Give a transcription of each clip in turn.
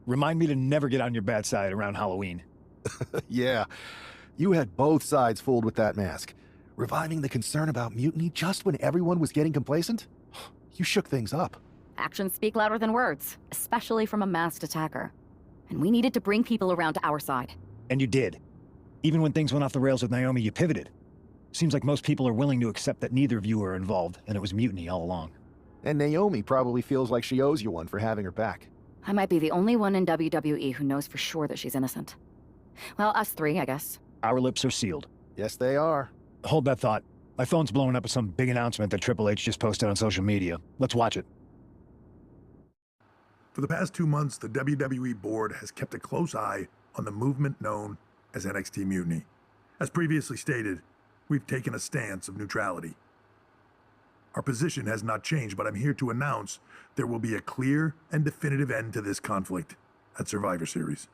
Remind me to never get on your bad side around Halloween. Yeah, you had both sides fooled with that mask. Reviving the concern about mutiny just when everyone was getting complacent? You shook things up. Actions speak louder than words, especially from a masked attacker. And we needed to bring people around to our side. And you did. Even when things went off the rails with Naomi, you pivoted. Seems like most people are willing to accept that neither of you were involved, and it was mutiny all along. And Naomi probably feels like she owes you one for having her back. I might be the only one in WWE who knows for sure that she's innocent. Well, us three, I guess. Our lips are sealed. Yes, they are. Hold that thought. My phone's blowing up with some big announcement that Triple H just posted on social media. Let's watch it. For the past 2 months, the WWE board has kept a close eye on the movement known as NXT Mutiny. As previously stated, we've taken a stance of neutrality. Our position has not changed, but I'm here to announce there will be a clear and definitive end to this conflict at Survivor Series.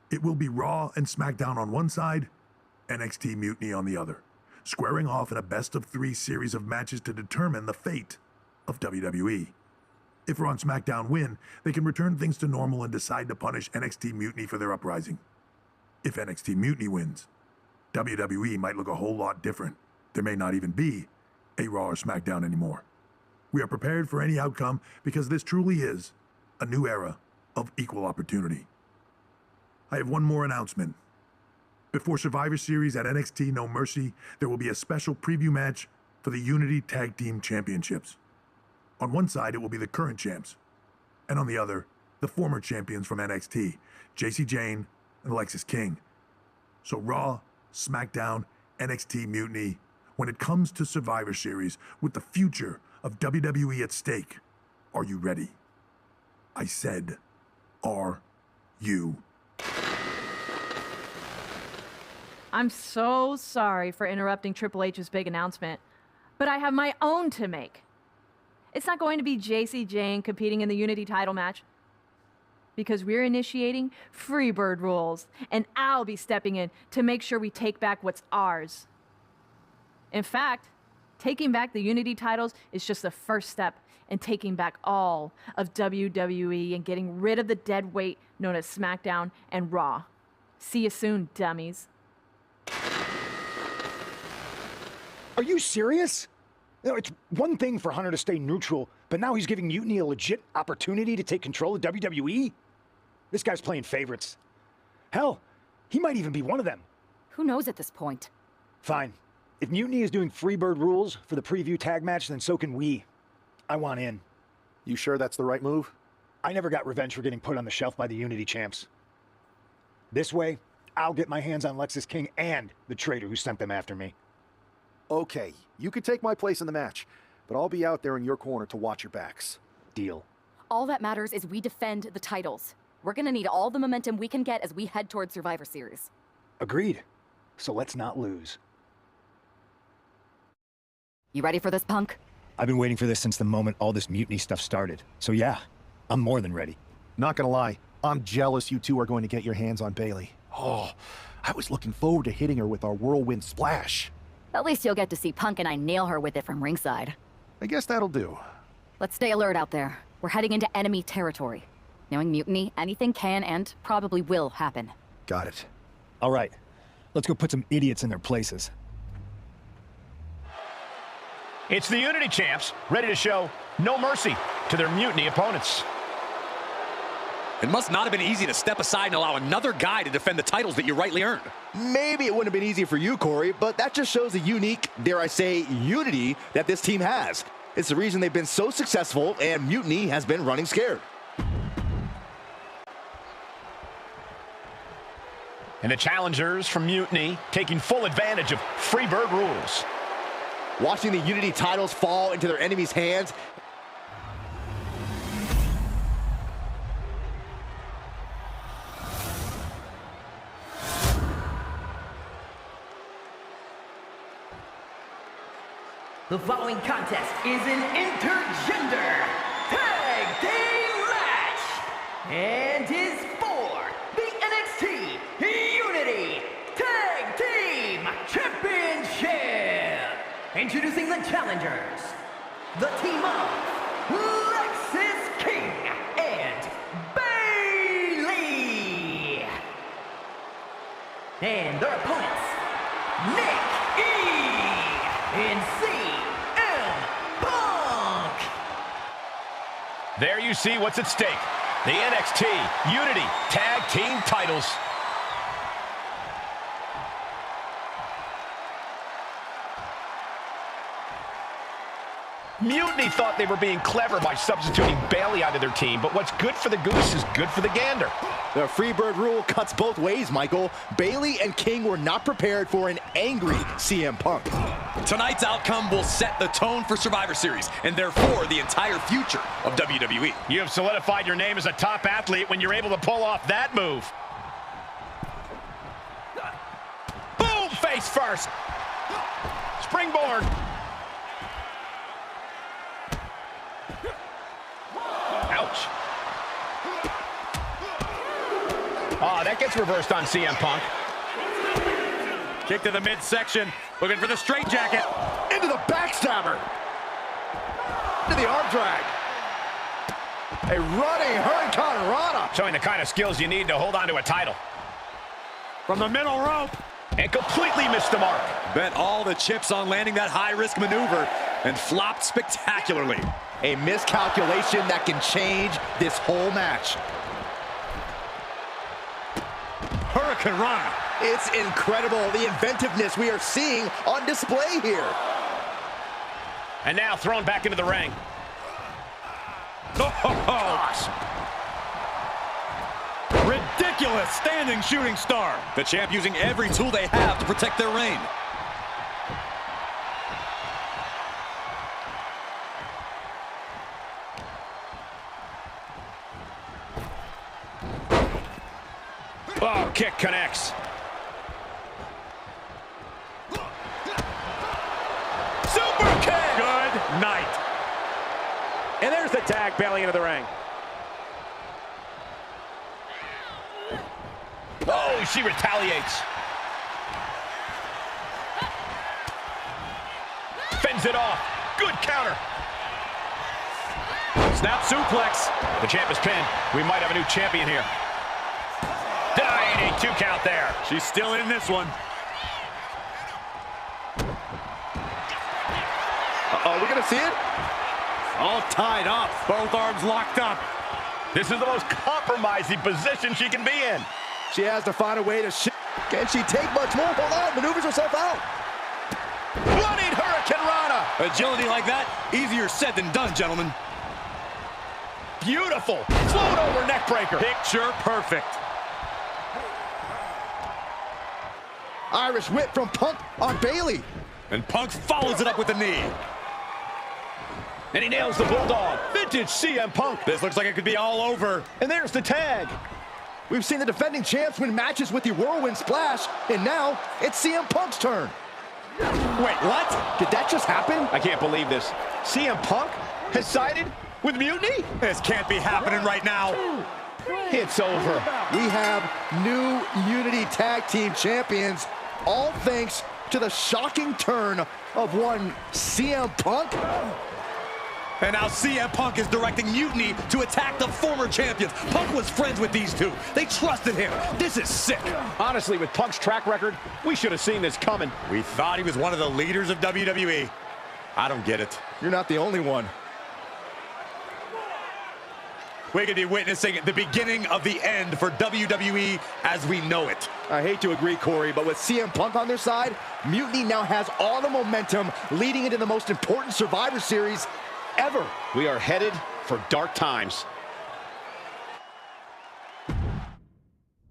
It will be Raw and SmackDown on one side, NXT Mutiny on the other, squaring off in a best-of-3 series of matches to determine the fate of WWE. If Raw and SmackDown win, they can return things to normal and decide to punish NXT Mutiny for their uprising. If NXT Mutiny wins, WWE might look a whole lot different. There may not even be a Raw or SmackDown anymore. We are prepared for any outcome because this truly is a new era of equal opportunity. I have one more announcement. Before Survivor Series at NXT No Mercy, there will be a special preview match for the Unity Tag Team Championships. On one side, it will be the current champs, and on the other, the former champions from NXT, Jacy Jayne and Alexis King. So Raw, SmackDown, NXT Mutiny, when it comes to Survivor Series, with the future of WWE at stake, are you ready? I said, are you? I'm so sorry for interrupting Triple H's big announcement, but I have my own to make. It's not going to be Jacy Jayne competing in the Unity title match, because we're initiating Freebird rules, and I'll be stepping in to make sure we take back what's ours. In fact, taking back the Unity titles is just the first step in taking back all of WWE and getting rid of the dead weight known as SmackDown and Raw. See you soon, dummies. Are you serious? You know, it's one thing for Hunter to stay neutral, but now he's giving Mutiny a legit opportunity to take control of WWE? This guy's playing favorites. Hell, he might even be one of them. Who knows at this point? Fine. If Mutiny is doing Freebird rules for the preview tag match, then so can we. I want in. You sure that's the right move? I never got revenge for getting put on the shelf by the Unity champs. This way, I'll get my hands on Alexis King and the traitor who sent them after me. Okay, you could take my place in the match, but I'll be out there in your corner to watch your backs. Deal. All that matters is we defend the titles. We're gonna need all the momentum we can get as we head toward Survivor Series. Agreed. So let's not lose. You ready for this, punk? I've been waiting for this since the moment all this Mutiny stuff started. So yeah, I'm more than ready. Not gonna lie, I'm jealous you two are going to get your hands on Bayley. Oh, I was looking forward to hitting her with our whirlwind splash. At least you'll get to see Punk and I nail her with it from ringside. I guess that'll do. Let's stay alert out there. We're heading into enemy territory. Knowing Mutiny, anything can and probably will happen. Got it. All right, let's go put some idiots in their places. It's the Unity champs, ready to show no mercy to their Mutiny opponents. It must not have been easy to step aside and allow another guy to defend the titles that you rightly earned. Maybe it wouldn't have been easy for you, Corey, but that just shows the unique, dare I say, unity that this team has. It's the reason they've been so successful, and Mutiny has been running scared. And the challengers from Mutiny taking full advantage of Freebird rules. Watching the Unity titles fall into their enemies' hands. The following contest is an intergender tag team match and is for the NXT Unity Tag Team Championship. Introducing the challengers, the team of Alexis King and Bayley. And their opponents, Nick and CM Punk. There you see what's at stake. The NXT Unity Tag Team titles. Mutiny thought they were being clever by substituting Bayley out of their team, but what's good for the goose is good for the gander. The Freebird rule cuts both ways, Michael. Bayley and King were not prepared for an angry CM Punk. Tonight's outcome will set the tone for Survivor Series, and therefore the entire future of WWE. You have solidified your name as a top athlete when you're able to pull off that move. Boom! Face first. Springboard. Ouch. Oh, that gets reversed on CM Punk. Kick to the midsection, looking for the straitjacket. Into the backstabber. Into the arm drag. A running Hurricane Rana. Showing the kind of skills you need to hold on to a title. From the middle rope. And completely missed the mark. Bet all the chips on landing that high-risk maneuver and flopped spectacularly. A miscalculation that can change this whole match. Hurricane Rana. It's incredible, the inventiveness we are seeing on display here. And now thrown back into the ring. Ridiculous standing shooting star. The champ using every tool they have to protect their reign. Oh, kick connects. Super kick! Good night. And there's the tag, Bayley into the ring. Oh, she retaliates. Fends it off. Good counter. Snap suplex. The champ is pinned. We might have a new champion here. Denying a 2 count there. She's still in this one. Uh-oh, we're gonna see it? All tied up. Both arms locked up. This is the most compromising position she can be in. She has to find a way to Can she take much more? Hold on, maneuvers herself out. Running Hurricane Rana. Agility like that, easier said than done, gentlemen. Beautiful. Float over neck breaker. Picture perfect. Irish whip from Punk on Bayley. And Punk follows it up with a knee. And he nails the Bulldog. Vintage CM Punk. This looks like it could be all over. And there's the tag. We've seen the defending champs win matches with the whirlwind splash, and now it's CM Punk's turn. Wait, what? Did that just happen? I can't believe this. CM Punk has sided with Mutiny? This can't be happening right now. It's over. We have new Unity Tag Team Champions, all thanks to the shocking turn of one CM Punk. And now CM Punk is directing Mutiny to attack the former champions. Punk was friends with these two. They trusted him. This is sick. Honestly, with Punk's track record, we should have seen this coming. We thought he was one of the leaders of WWE. I don't get it. You're not the only one. We could be witnessing the beginning of the end for WWE as we know it. I hate to agree, Corey, but with CM Punk on their side, Mutiny now has all the momentum leading into the most important Survivor Series ever. We are headed for dark times.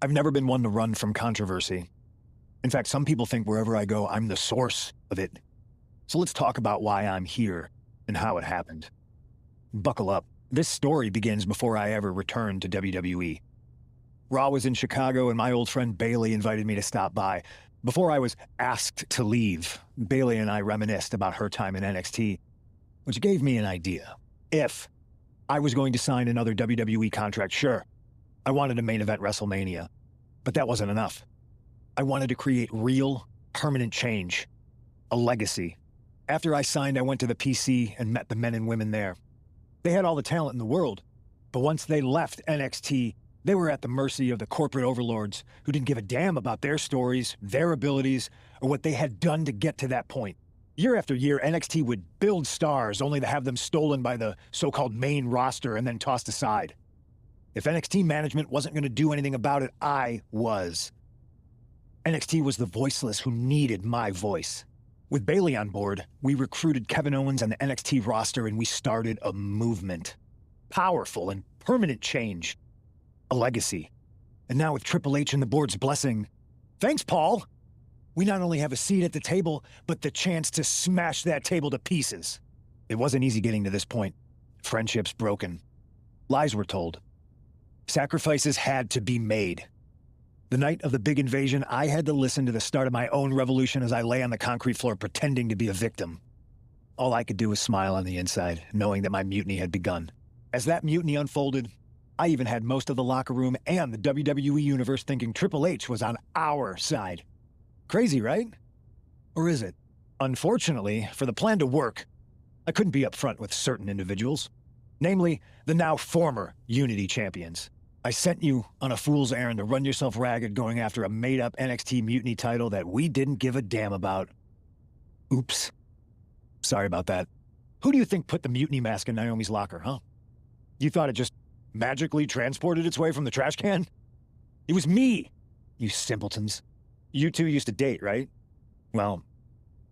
I've never been one to run from controversy. In fact, some people think wherever I go, I'm the source of it. So let's talk about why I'm here and how it happened. Buckle up. This story begins before I ever returned to WWE. Raw was in Chicago and my old friend Bayley invited me to stop by. Before I was asked to leave, Bayley and I reminisced about her time in NXT, which gave me an idea. If I was going to sign another WWE contract, sure, I wanted to main event WrestleMania, but that wasn't enough. I wanted to create real, permanent change, a legacy. After I signed, I went to the PC and met the men and women there. They had all the talent in the world, but once they left NXT, They were at the mercy of the corporate overlords who didn't give a damn about their stories, their abilities, or what they had done to get to that point. Year after year, NXT would build stars only to have them stolen by the so-called main roster and then tossed aside. If NXT management wasn't going to do anything about it, I was. NXT was the voiceless who needed my voice. With Bayley on board, we recruited Kevin Owens and the NXT roster and we started a movement. Powerful and permanent change. A legacy. And now with Triple H and the board's blessing, thanks, Paul! We not only have a seat at the table, but the chance to smash that table to pieces. It wasn't easy getting to this point. Friendships broken. Lies were told. Sacrifices had to be made. The night of the big invasion, I had to listen to the start of my own revolution as I lay on the concrete floor pretending to be a victim. All I could do was smile on the inside, knowing that my mutiny had begun. As that mutiny unfolded, I even had most of the locker room and the WWE Universe thinking Triple H was on our side. Crazy, right? Or is it? Unfortunately, for the plan to work, I couldn't be upfront with certain individuals. Namely, the now former Unity champions. I sent you on a fool's errand to run yourself ragged going after a made-up NXT Mutiny title that we didn't give a damn about. Oops. Sorry about that. Who do you think put the Mutiny mask in Naomi's locker, huh? You thought it just magically transported its way from the trash can? It was me, you simpletons. You two used to date, right? Well,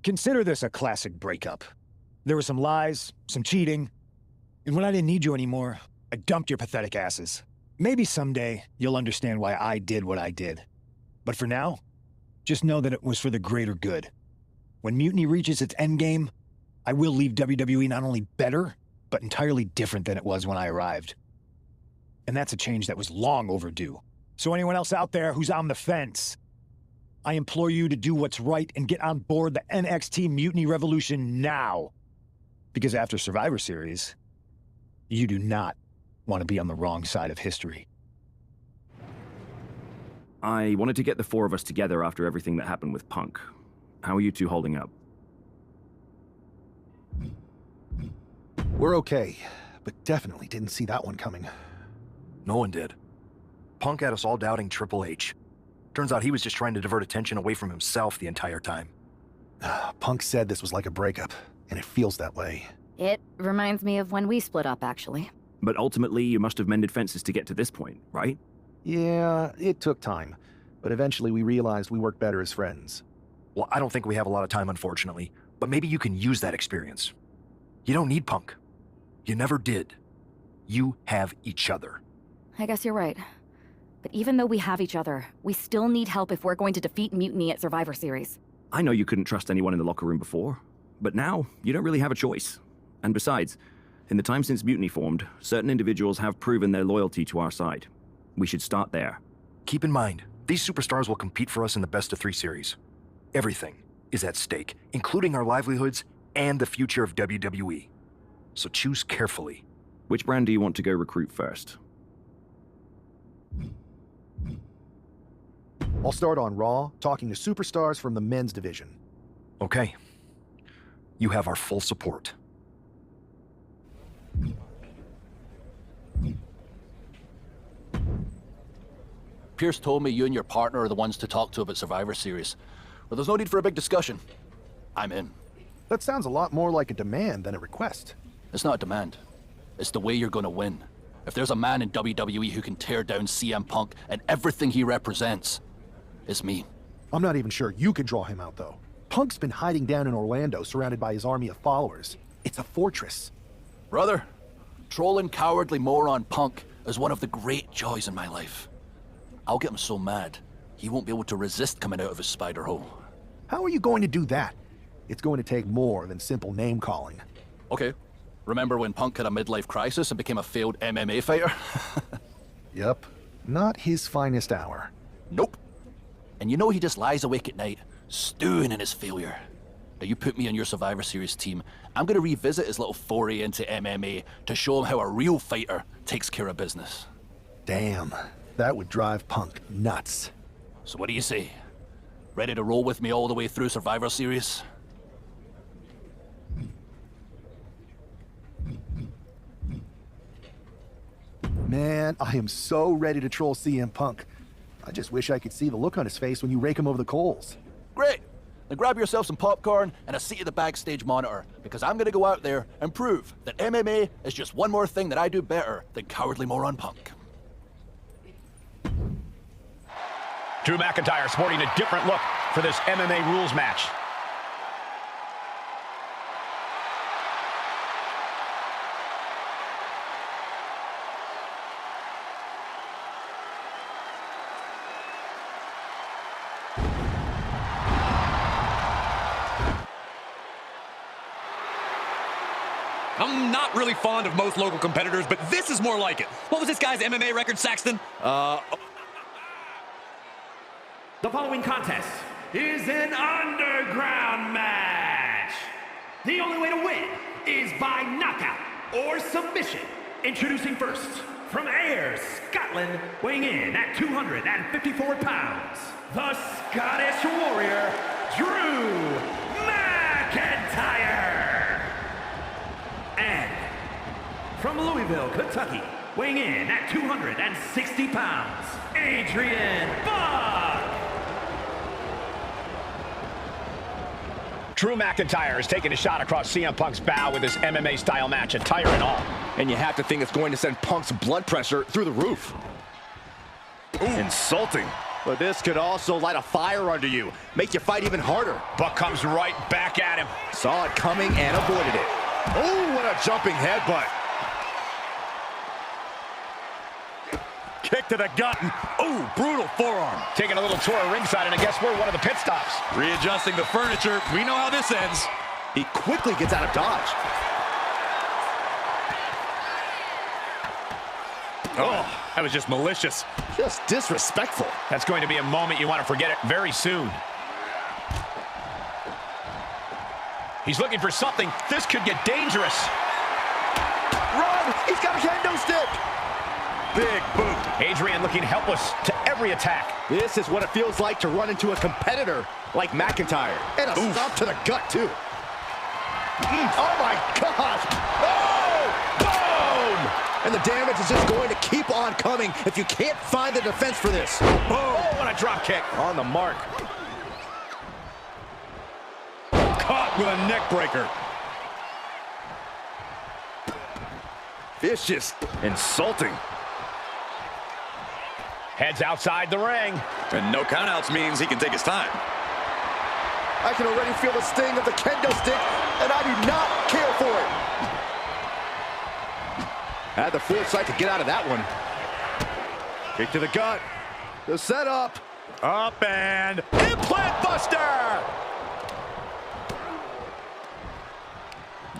consider this a classic breakup. There were some lies, some cheating, and when I didn't need you anymore, I dumped your pathetic asses. Maybe someday you'll understand why I did what I did. But for now, just know that it was for the greater good. When Mutiny reaches its endgame, I will leave WWE not only better, but entirely different than it was when I arrived. And that's a change that was long overdue. So anyone else out there who's on the fence, I implore you to do what's right and get on board the NXT Mutiny Revolution now. Because after Survivor Series, you do not want to be on the wrong side of history. I wanted to get the four of us together after everything that happened with Punk. How are you two holding up? We're okay, but definitely didn't see that one coming. No one did. Punk had us all doubting Triple H. Turns out he was just trying to divert attention away from himself the entire time. Punk said this was like a breakup, and it feels that way. It reminds me of when we split up, actually. But ultimately, you must have mended fences to get to this point, right? Yeah, it took time. But eventually we realized we worked better as friends. Well, I don't think we have a lot of time, unfortunately. But maybe you can use that experience. You don't need Punk. You never did. You have each other. I guess you're right. But even though we have each other, we still need help if we're going to defeat Mutiny at Survivor Series. I know you couldn't trust anyone in the locker room before, but now you don't really have a choice. And besides, in the time since Mutiny formed, certain individuals have proven their loyalty to our side. We should start there. Keep in mind, these superstars will compete for us in the best-of-3 series. Everything is at stake, including our livelihoods and the future of WWE. So choose carefully. Which brand do you want to go recruit first? I'll start on Raw, talking to superstars from the men's division. Okay. You have our full support. Pierce told me you and your partner are the ones to talk to about Survivor Series. But there's no need for a big discussion. I'm in. That sounds a lot more like a demand than a request. It's not a demand. It's the way you're gonna win. If there's a man in WWE who can tear down CM Punk and everything he represents, it's me. I'm not even sure you could draw him out, though. Punk's been hiding down in Orlando, surrounded by his army of followers. It's a fortress. Brother, trolling cowardly moron Punk is one of the great joys in my life. I'll get him so mad, he won't be able to resist coming out of his spider hole. How are you going to do that? It's going to take more than simple name-calling. Okay. Remember when Punk had a midlife crisis and became a failed MMA fighter? Yep. Not his finest hour. Nope. And you know he just lies awake at night, stewing in his failure. Now you put me on your Survivor Series team, I'm gonna revisit his little foray into MMA to show him how a real fighter takes care of business. Damn. That would drive Punk nuts. So what do you say? Ready to roll with me all the way through Survivor Series? Man, I am so ready to troll CM Punk. I just wish I could see the look on his face when you rake him over the coals. Great. Then grab yourself some popcorn and a seat at the backstage monitor, because I'm gonna go out there and prove that MMA is just one more thing that I do better than cowardly moron Punk. Drew McIntyre sporting a different look for this MMA rules match. I'm not really fond of most local competitors, but this is more like it. What was this guy's MMA record, Saxton? The following contest is an underground match. The only way to win is by knockout or submission. Introducing first, from Ayr, Scotland, weighing in at 254 pounds, the Scottish Warrior, Drew McIntyre. And from Louisville, Kentucky, weighing in at 260 pounds, Adrian Buck. Drew McIntyre is taking a shot across CM Punk's bow with his MMA-style match, attire and all. And you have to think it's going to send Punk's blood pressure through the roof. Ooh. Insulting. But this could also light a fire under you, make you fight even harder. Buck comes right back at him. Saw it coming and avoided it. Oh, what a jumping headbutt. Kick to the gut. Oh, brutal forearm. Taking a little tour of ringside, and I guess we're one of the pit stops. Readjusting the furniture. We know how this ends. He quickly gets out of dodge. Oh, that was just malicious. Just disrespectful. That's going to be a moment you want to forget it very soon. He's looking for something. This could get dangerous. Run! He's got a kendo stick! Big boot. Adrian looking helpless to every attack. This is what it feels like to run into a competitor like McIntyre. And a stop to the gut, too. Oh, my gosh! Oh! Boom! And the damage is just going to keep on coming if you can't find the defense for this. Boom! Oh, what a drop kick. On the mark. Caught with a neck breaker. Vicious. Insulting. Heads outside the ring. And no countouts means he can take his time. I can already feel the sting of the kendo stick, and I do not care for it. Had the foresight to get out of that one. Kick to the gut. The setup. Up and Implant Buster!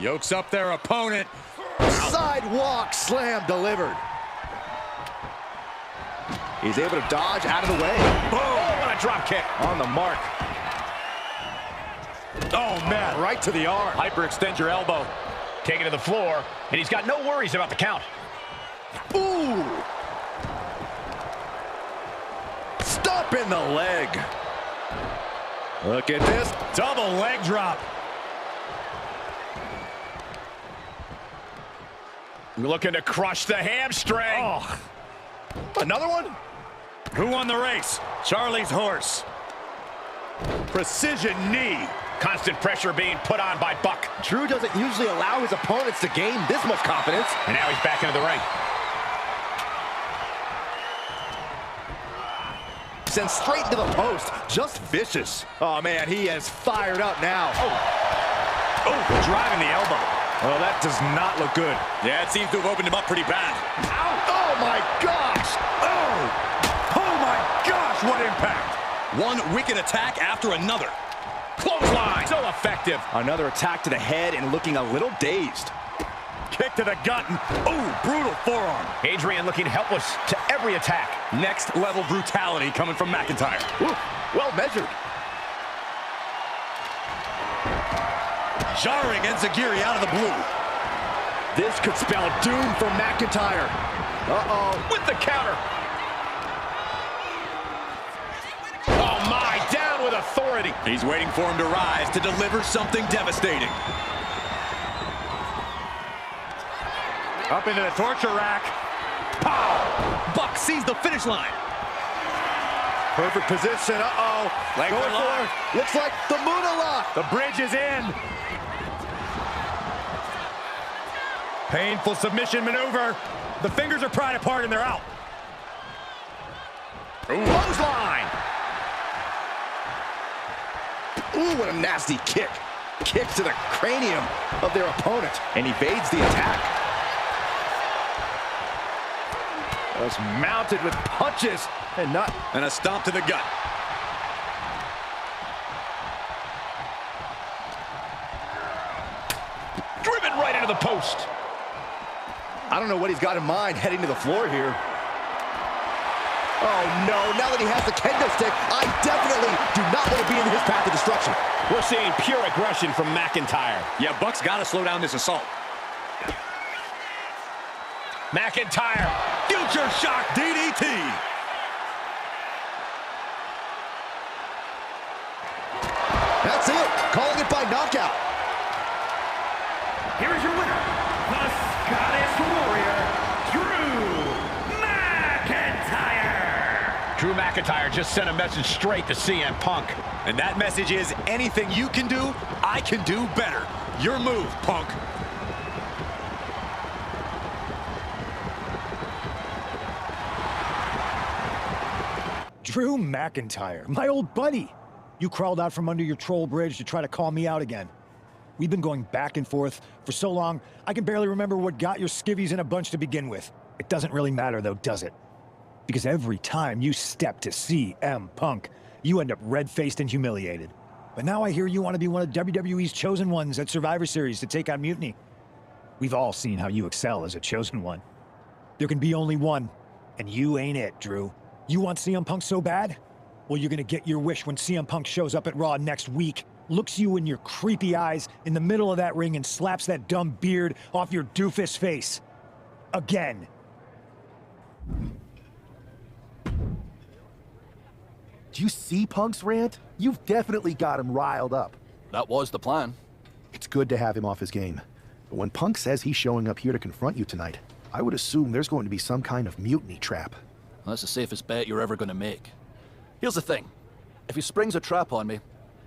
yokes up their opponent. Sidewalk slam delivered. He's able to dodge out of the way. Boom! Oh, what a drop kick. On the mark. Oh, man. Right to the arm. Hyperextend your elbow. Taken to the floor, and he's got no worries about the count. Ooh! Stop in the leg. Look at this. Double leg drop. Looking to crush the hamstring. Oh. Another one? Who won the race? Charlie's horse. Precision knee. Constant pressure being put on by Buck. Drew doesn't usually allow his opponents to gain this much confidence. And now he's back into the ring. Sent straight into the post. Just vicious. Oh, man, he is fired up now. Oh, driving the elbow. Oh, that does not look good. Yeah, it seems to have opened him up pretty bad. Ow! Oh, my gosh! Oh my gosh, what impact! One wicked attack after another. Clothesline! So effective. Another attack to the head and looking a little dazed. Kick to the gut. Oh, brutal forearm. Adrian looking helpless to every attack. Next level brutality coming from McIntyre. Ooh, well measured. Jarring Enziguri out of the blue. This could spell doom for McIntyre. Uh-oh. With the counter. Oh my, down with authority. He's waiting for him to rise to deliver something devastating. Up into the torture rack. Pow! Buck sees the finish line. Perfect position. Uh-oh. Going for it. Looks like the Muta lock. The bridge is in. Painful submission maneuver. The fingers are pried apart and they're out. Clothesline. Ooh, what a nasty kick. Kick to the cranium of their opponent. And evades the attack. Was mounted with punches and not... And a stomp to the gut. Driven right into the post. I don't know what he's got in mind heading to the floor here. Oh no, now that he has the kendo stick, I definitely do not want to be in his path of destruction. We're seeing pure aggression from McIntyre. Yeah, Buck's got to slow down this assault. McIntyre. Future shock DDT. That's it. Calling it by knockout. Here is your winner, the Scottish Warrior, Drew McIntyre. Drew McIntyre just sent a message straight to CM Punk. And that message is, anything you can do, I can do better. Your move, Punk. Drew McIntyre, my old buddy. You crawled out from under your troll bridge to try to call me out again. We've been going back and forth for so long, I can barely remember what got your skivvies in a bunch to begin with. It doesn't really matter though, does it? Because every time you step to CM Punk, you end up red-faced and humiliated. But now I hear you want to be one of WWE's chosen ones at Survivor Series to take on Mutiny. We've all seen how you excel as a chosen one. There can be only one, and you ain't it, Drew. You want CM Punk so bad? Well, you're gonna get your wish when CM Punk shows up at Raw next week, looks you in your creepy eyes in the middle of that ring and slaps that dumb beard off your doofus face. Again. Do you see Punk's rant? You've definitely got him riled up. That was the plan. It's good to have him off his game. But when Punk says he's showing up here to confront you tonight, I would assume there's going to be some kind of mutiny trap. That's the safest bet you're ever going to make. Here's the thing. If he springs a trap on me,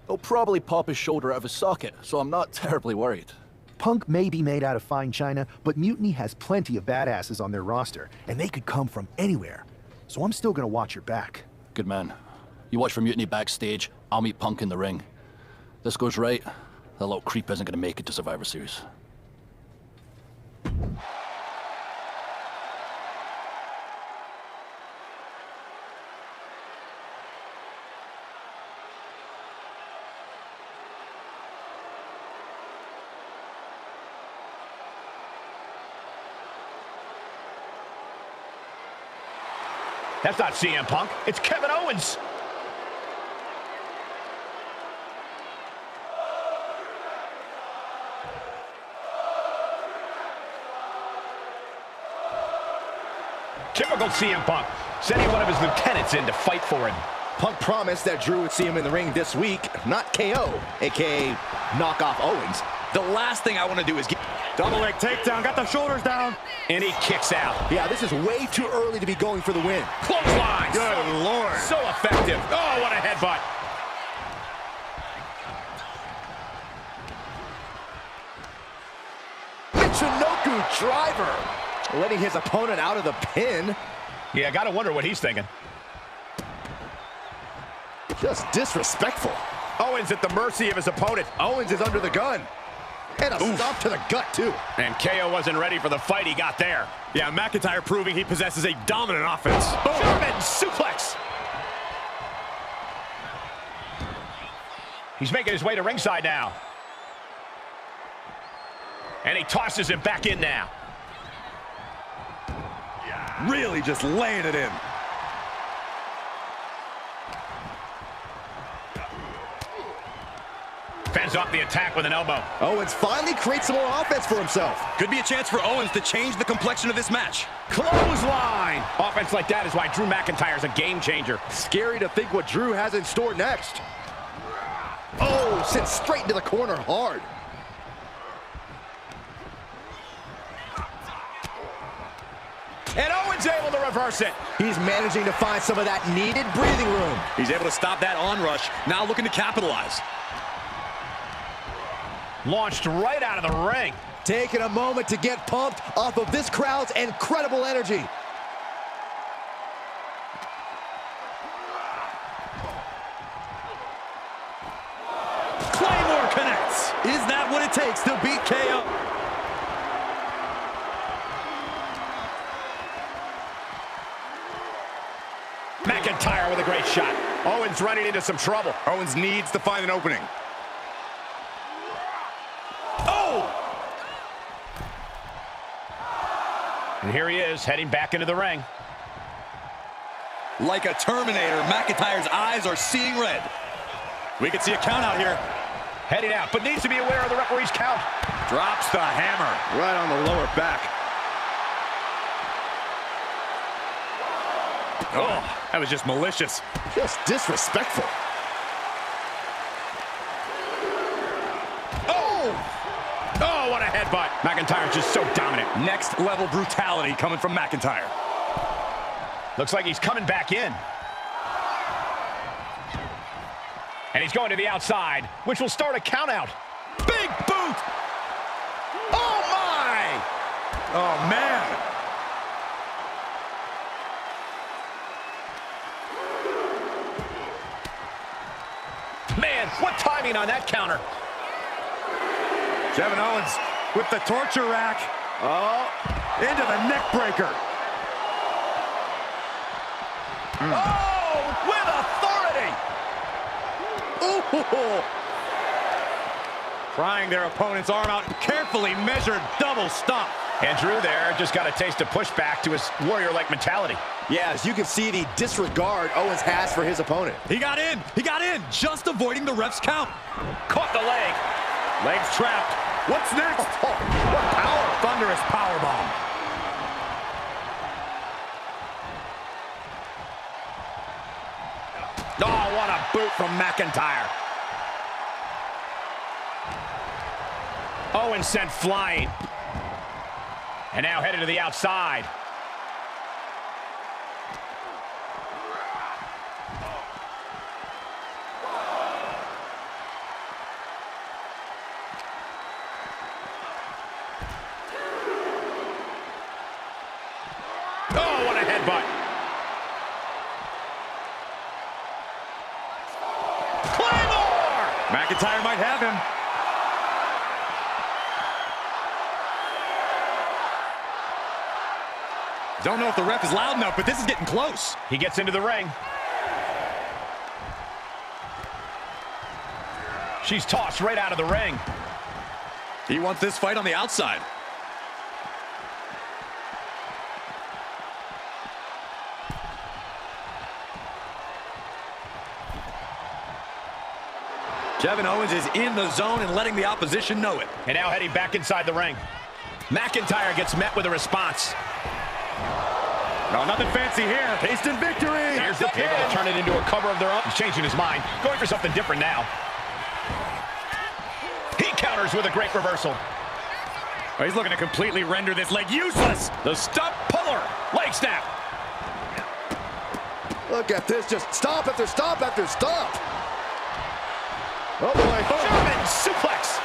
he'll probably pop his shoulder out of his socket, so I'm not terribly worried. Punk may be made out of fine china, but Mutiny has plenty of badasses on their roster, and they could come from anywhere. So I'm still gonna watch your back. Good man. You watch for Mutiny backstage, I'll meet Punk in the ring. This goes right, that little creep isn't gonna make it to Survivor Series. That's not CM Punk, it's Kevin Owens. Typical CM Punk, sending one of his lieutenants in to fight for him. Punk promised that Drew would see him in the ring this week, not KO, aka knock off Owens. The last thing I want to do is get... Double leg takedown, got the shoulders down. And he kicks out. Yeah, this is way too early to be going for the win. Clothesline. Good Lord. So effective. Oh, what a headbutt. Michinoku driver. Letting his opponent out of the pin. Yeah, gotta wonder what he's thinking. Just disrespectful. Owens at the mercy of his opponent. Owens is under the gun. And a stomp to the gut, too. And KO wasn't ready for the fight he got there. Yeah, McIntyre proving he possesses a dominant offense. German suplex. He's making his way to ringside now. And he tosses him back in now. Really just laying it in. Fends off the attack with an elbow. Owens finally creates some more offense for himself. Could be a chance for Owens to change the complexion of this match. Clothesline. Offense like that is why Drew McIntyre's a game changer. Scary to think what Drew has in store next. Oh, sent straight into the corner hard. And Owens able to reverse it. He's managing to find some of that needed breathing room. He's able to stop that onrush. Now looking to capitalize. Launched right out of the ring. Taking a moment to get pumped off of this crowd's incredible energy. Claymore connects. Is that what it takes to beat KO? McIntyre with a great shot. Owens running into some trouble. Owens needs to find an opening. Oh! And here he is, heading back into the ring. Like a Terminator, McIntyre's eyes are seeing red. We can see a count out here. Heading out, but needs to be aware of the referee's count. Drops the hammer. Right on the lower back. Oh, that was just malicious. Just disrespectful. Oh, what a headbutt. McIntyre's just so dominant. Next level brutality coming from McIntyre. Looks like he's coming back in. And he's going to the outside, which will start a count out. Big boot! Oh, my! Oh, man. Man, what timing on that counter. Kevin Owens with the torture rack. Oh, Into the neck breaker. Oh, with authority! Ooh. Prying their opponent's arm out. Carefully measured double stomp. And Drew there just got a taste of pushback to his warrior-like mentality. Yeah, as you can see the disregard Owens has for his opponent. He got in. He got in. Just avoiding the ref's count. Caught the leg. Legs trapped. What's next? Oh, what power! Thunderous powerbomb. Oh, what a boot from McIntyre. Owens sent flying. And now headed to the outside. Oh, what a headbutt. Claymore! McIntyre might have him. Don't know if the ref is loud enough, but this is getting close. He gets into the ring. She's tossed right out of the ring. He wants this fight on the outside. Kevin Owens is in the zone and letting the opposition know it. And now heading back inside the ring. McIntyre gets met with a response. No, nothing fancy here. Instant victory! Here's the pin. Able to turn it into a cover of their own. He's changing his mind. Going for something different now. He counters with a great reversal. Oh, he's looking to completely render this leg useless. The stump puller. Leg snap. Look at this. Just stop after stop after stop. Oh, boy. German suplex.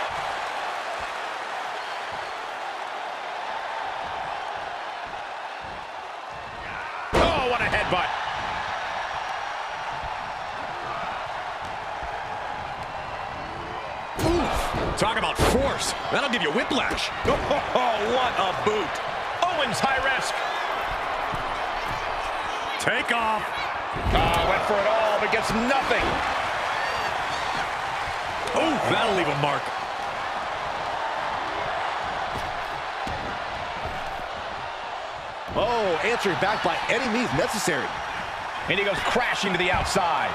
Oh, what a headbutt. Oof. Talk about force. That'll give you whiplash. Oh, what a boot. Owens high risk. Take off. Went for it all, but gets nothing. Oh, that'll leave a mark. Oh, answering back by any means necessary. And he goes crashing to the outside.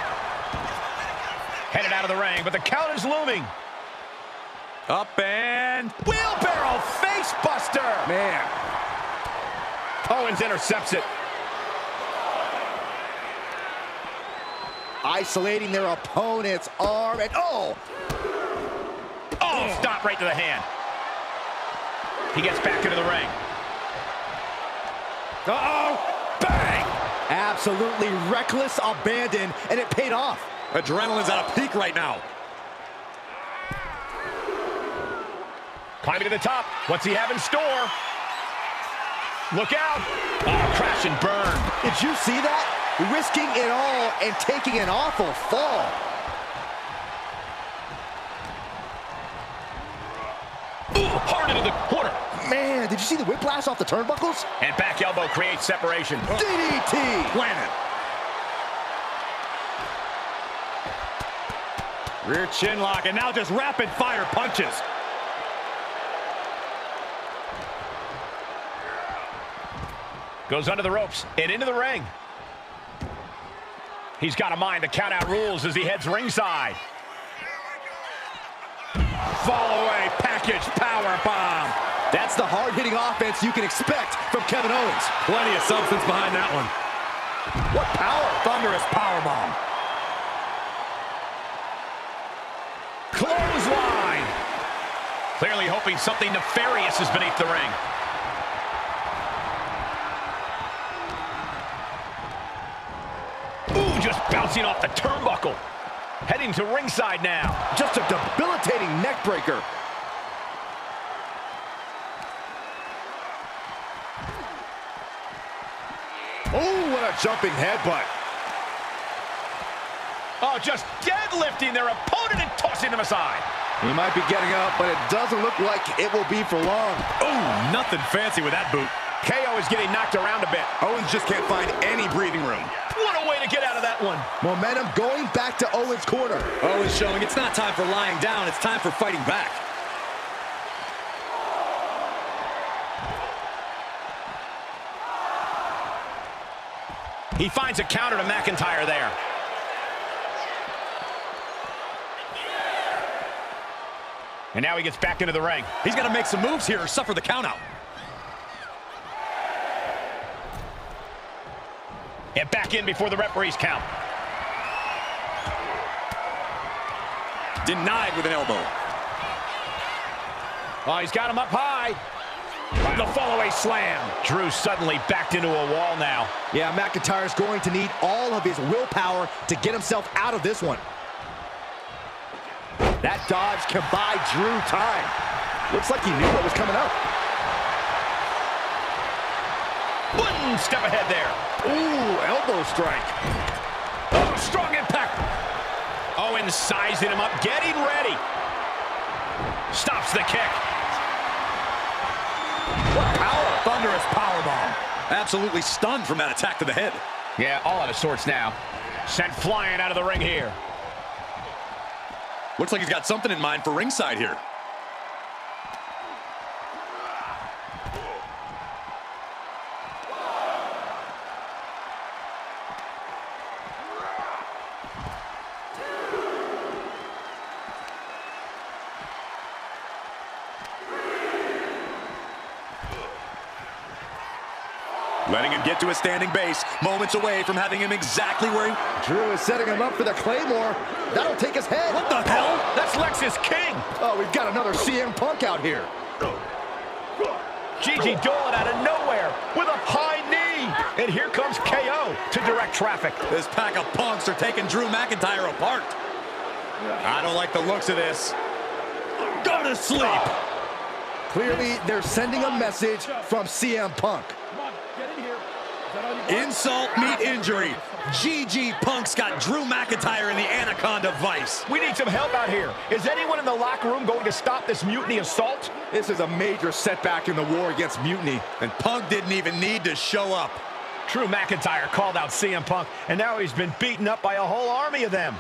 Headed out of the ring, but the count is looming. Up and... Wheelbarrow face buster! Man. Owens intercepts it. Isolating their opponent's arm and oh! Oh, stop right to the hand. He gets back into the ring. Uh-oh! Bang! Absolutely reckless abandon, and it paid off. Adrenaline's at a peak right now. Climbing to the top. What's he have in store? Look out. Oh, crash and burn. Did you see that? Risking it all and taking an awful fall. Ooh, hard into the corner. Man, did you see the whiplash off the turnbuckles? And back elbow creates separation. DDT! Planet. Rear chin lock, and now just rapid fire punches. Goes under the ropes and into the ring. He's got to mind the count-out rules as he heads ringside. Fall away, package power bomb. That's the hard-hitting offense you can expect from Kevin Owens. Plenty of substance behind that one. What power! Thunderous power bomb. Clothesline. Clearly hoping something nefarious is beneath the ring. Ooh, just bouncing off the turnbuckle. Heading to ringside now. Just a debilitating neck breaker. Oh, what a jumping headbutt. Oh, just deadlifting their opponent and tossing them aside. He might be getting up, but it doesn't look like it will be for long. Oh, nothing fancy with that boot. KO is getting knocked around a bit. Owens just can't find any breathing room. What a way to get out of that one. Momentum going back to Owens' corner. Owens showing it's not time for lying down, it's time for fighting back. He finds a counter to McIntyre there. And now he gets back into the ring. He's got to make some moves here or suffer the countout. And back in before the referees count. Denied with an elbow. Oh, he's got him up high. The fall-away slam. Drew suddenly backed into a wall now. Yeah, McIntyre's going to need all of his willpower to get himself out of this one. That dodge can buy Drew time. Looks like he knew what was coming up. One step ahead there. Ooh, elbow strike. Oh, strong impact. Owens sizing him up, getting ready. Stops the kick. What power! Thunderous powerbomb. Absolutely stunned from that attack to the head. Yeah, all out of sorts now. Sent flying out of the ring here. Looks like he's got something in mind for ringside here. Letting him get to a standing base, moments away from having him exactly where he... Drew is setting him up for the Claymore. That'll take his head. What the hell? That's Lexus King. Oh, we've got another CM Punk out here. Gigi Dolan out of nowhere with a high knee. And here comes KO to direct traffic. This pack of punks are taking Drew McIntyre apart. I don't like the looks of this. Go to sleep. Clearly, they're sending a message from CM Punk. Insult meet injury. GG Punk's got Drew McIntyre in the Anaconda Vice. We need some help out here. Is anyone in the locker room going to stop this mutiny assault? This is a major setback in the war against Mutiny. And Punk didn't even need to show up. Drew McIntyre called out CM Punk, and now he's been beaten up by a whole army of them.